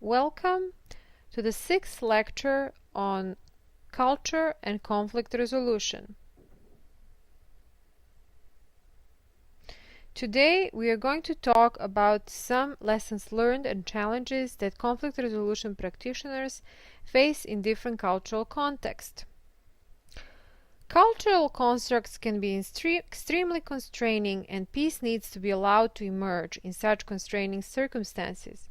Welcome to the 6th lecture on culture and conflict resolution. Today we are going to talk about some lessons learned and challenges that conflict resolution practitioners face in different cultural contexts. Cultural constructs can be extremely constraining, and peace needs to be allowed to emerge in such constraining circumstances.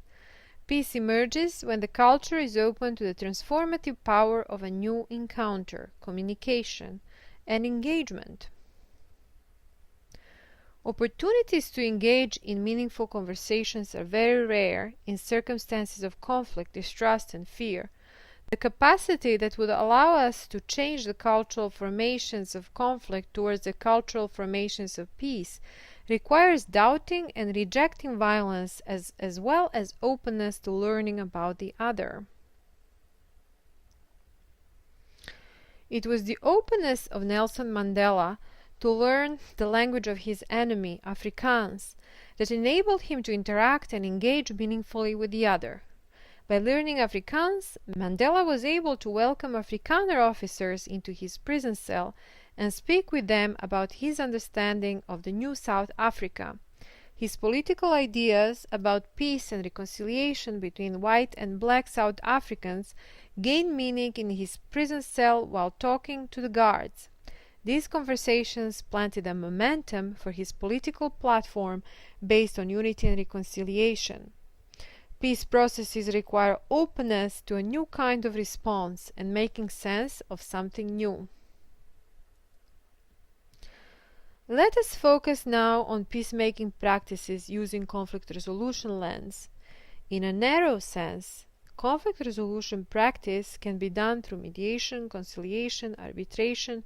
Peace emerges when the culture is open to the transformative power of a new encounter, communication, and engagement. Opportunities to engage in meaningful conversations are very rare in circumstances of conflict, distrust, and fear. The capacity that would allow us to change the cultural formations of conflict towards the cultural formations of peace requires doubting and rejecting violence as well as openness to learning about the other. It was the openness of Nelson Mandela to learn the language of his enemy, Afrikaans, that enabled him to interact and engage meaningfully with the other. By learning Afrikaans, Mandela was able to welcome Afrikaner officers into his prison cell and speak with them about his understanding of the new South Africa. His political ideas about peace and reconciliation between white and black South Africans gained meaning in his prison cell while talking to the guards. These conversations planted a momentum for his political platform based on unity and reconciliation. Peace processes require openness to a new kind of response and making sense of something new. Let us focus now on peacemaking practices using conflict resolution lens. In a narrow sense, conflict resolution practice can be done through mediation, conciliation, arbitration,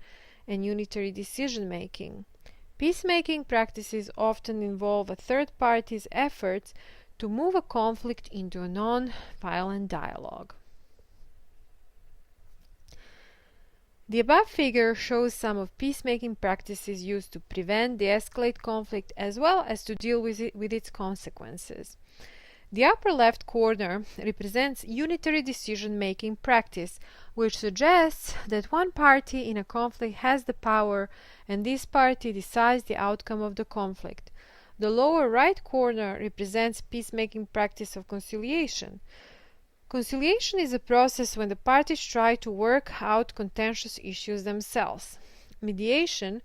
and unitary decision-making. Peacemaking practices often involve a third party's efforts to move a conflict into a non-violent dialogue. The above figure shows some of peacemaking practices used to prevent, de-escalate conflict as well as to deal with its consequences. The upper left corner represents unitary decision-making practice, which suggests that one party in a conflict has the power and this party decides the outcome of the conflict. The lower right corner represents peacemaking practice of conciliation. Conciliation is a process when the parties try to work out contentious issues themselves. Mediation,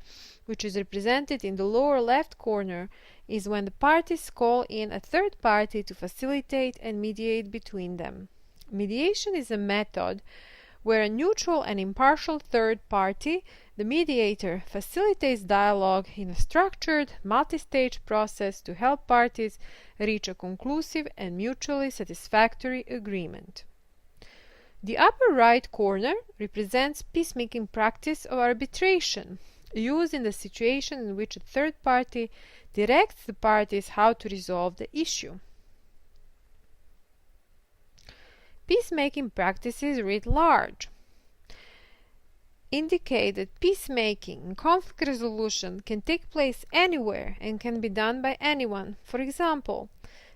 which is represented in the lower left corner, is when the parties call in a third party to facilitate and mediate between them. Mediation is a method where a neutral and impartial third party, the mediator, facilitates dialogue in a structured, multi-stage process to help parties reach a conclusive and mutually satisfactory agreement. The upper right corner represents peacemaking practice of arbitration, used in the situation in which a third party directs the parties how to resolve the issue. Peacemaking practices writ large indicate that peacemaking and conflict resolution can take place anywhere and can be done by anyone. For example,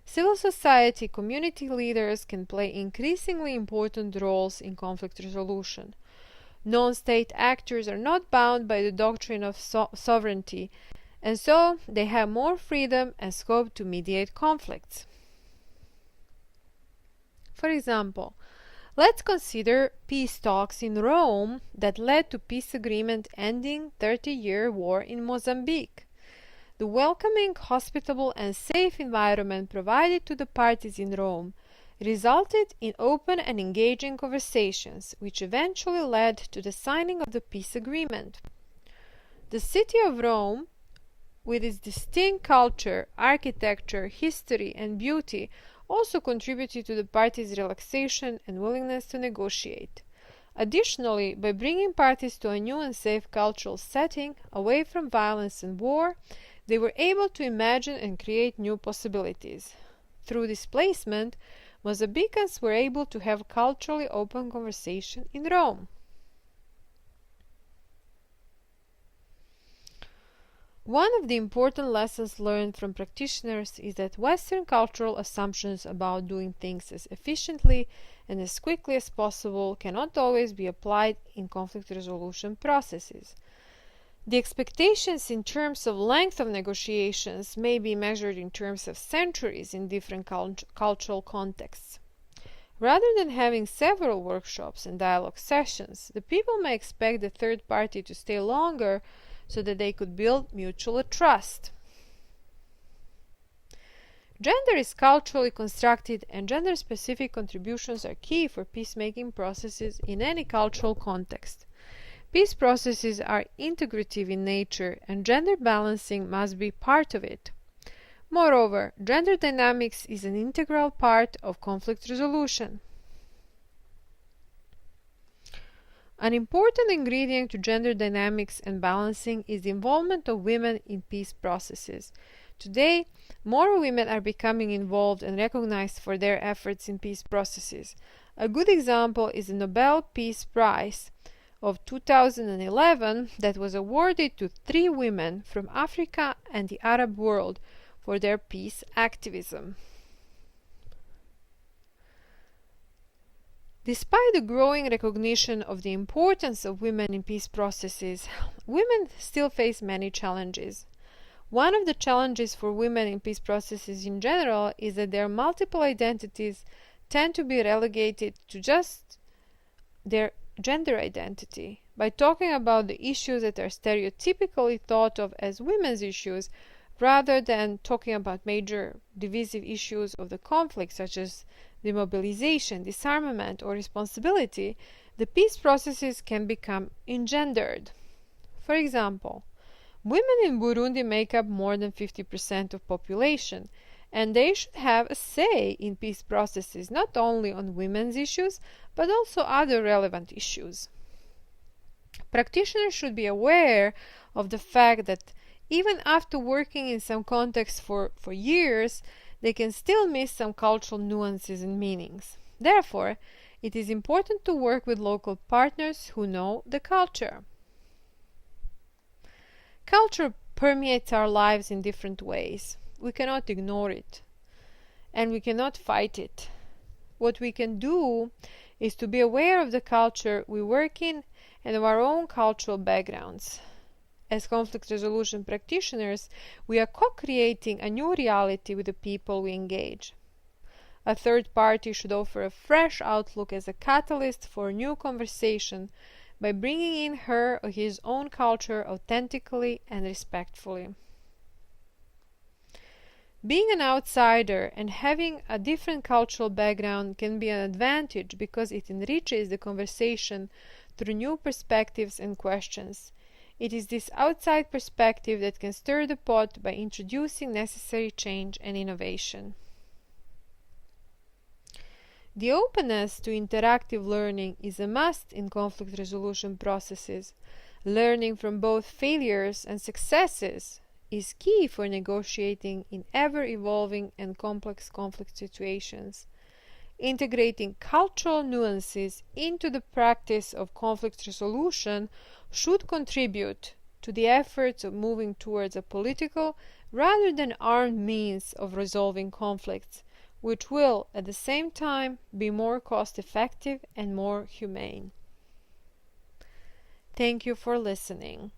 civil society community leaders can play increasingly important roles in conflict resolution. Non-state actors are not bound by the doctrine of sovereignty, and so they have more freedom and scope to mediate conflicts. For example, let's consider peace talks in Rome that led to peace agreement ending 30-year war in Mozambique. The welcoming, hospitable, and safe environment provided to the parties in Rome resulted in open and engaging conversations, which eventually led to the signing of the peace agreement. The city of Rome, with its distinct culture, architecture, history, and beauty, also contributed to the parties' relaxation and willingness to negotiate. Additionally, by bringing parties to a new and safe cultural setting, away from violence and war, they were able to imagine and create new possibilities. Through displacement, Mozambicans were able to have culturally open conversation in Rome. One of the important lessons learned from practitioners is that Western cultural assumptions about doing things as efficiently and as quickly as possible cannot always be applied in conflict resolution processes. The expectations in terms of length of negotiations may be measured in terms of centuries in different cultural contexts. Rather than having several workshops and dialogue sessions, the people may expect the third party to stay longer so that they could build mutual trust. Gender is culturally constructed, and gender-specific contributions are key for peacemaking processes in any cultural context. Peace processes are integrative in nature, and gender balancing must be part of it. Moreover, gender dynamics is an integral part of conflict resolution. An important ingredient to gender dynamics and balancing is the involvement of women in peace processes. Today, more women are becoming involved and recognized for their efforts in peace processes. A good example is the Nobel Peace Prize of 2011 that was awarded to 3 women from Africa and the Arab world for their peace activism. Despite the growing recognition of the importance of women in peace processes, women still face many challenges. One of the challenges for women in peace processes in general is that their multiple identities tend to be relegated to just their gender identity. By talking about the issues that are stereotypically thought of as women's issues, rather than talking about major divisive issues of the conflict, such as demobilization, disarmament, or responsibility, the peace processes can become engendered. For example, women in Burundi make up more than 50% of population, and they should have a say in peace processes, not only on women's issues, but also other relevant issues. Practitioners should be aware of the fact that even after working in some contexts for years, they can still miss some cultural nuances and meanings. Therefore, it is important to work with local partners who know the culture. Culture permeates our lives in different ways. We cannot ignore it, and we cannot fight it. What we can do is to be aware of the culture we work in and of our own cultural backgrounds. As conflict resolution practitioners, we are co-creating a new reality with the people we engage. A third party should offer a fresh outlook as a catalyst for a new conversation by bringing in her or his own culture authentically and respectfully. Being an outsider and having a different cultural background can be an advantage because it enriches the conversation through new perspectives and questions. It is this outside perspective that can stir the pot by introducing necessary change and innovation. The openness to interactive learning is a must in conflict resolution processes. Learning from both failures and successes is key for negotiating in ever-evolving and complex conflict situations. Integrating cultural nuances into the practice of conflict resolution should contribute to the efforts of moving towards a political rather than armed means of resolving conflicts, which will at the same time be more cost-effective and more humane. Thank you for listening.